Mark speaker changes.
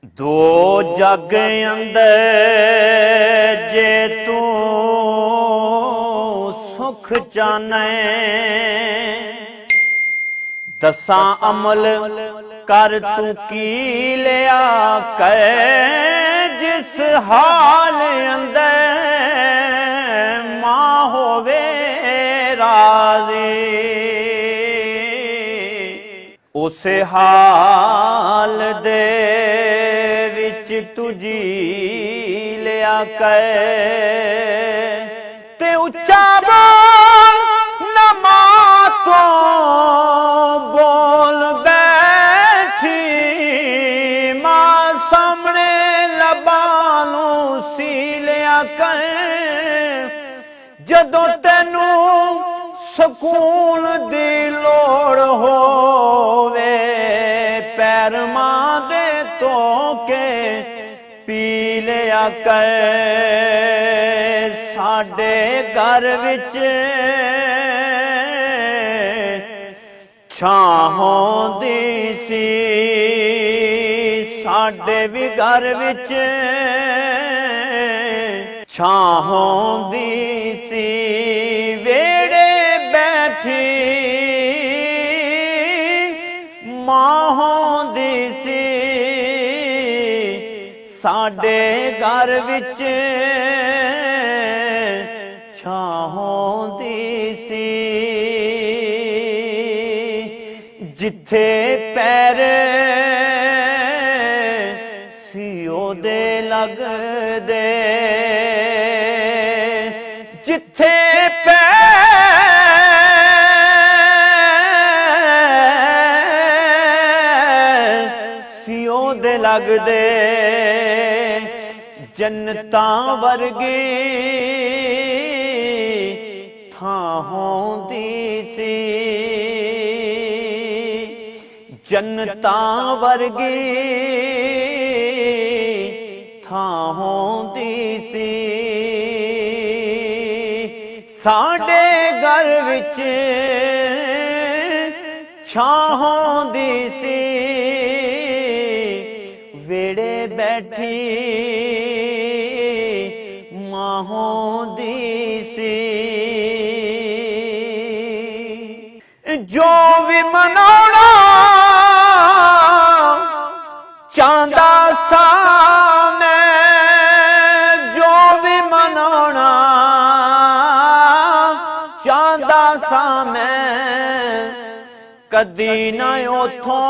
Speaker 1: दो जग अंदर जे तू सुख चाहने, दसा अमल कर तू की लिया कर, जिस हाल अंदर मां होवे राज़ी, उस हाल दे विच तू जी लिया कर, ते उच्चा बोल न मां को बोल बैठी, मां सामने लबां नूं सी लिया कर, जदों तैनू सकून दी लोड़ होवे, पैर मां दे धो के पी लिया कर। साडे घर विच छां होंदी सी, साडे भी घर विच छां होंदी सी, वेड़े बैठी मां होंदी सी, साडे घर विच छां होंदी सी, जिथे पैर सी ओदे लगदे, जिथे सियों दे लगदे, जन्नतां वर्गी थां होंदी सी, जन्नतां वर्गी थां होंदी सी, साडे घर विच छां होंदी सी, वेड़े बैठी मां होंदी सी, जो भी मनाउणा चांदा सा मैं, जो भी मनाउणा चांदा सा मैं, कदी ना उथों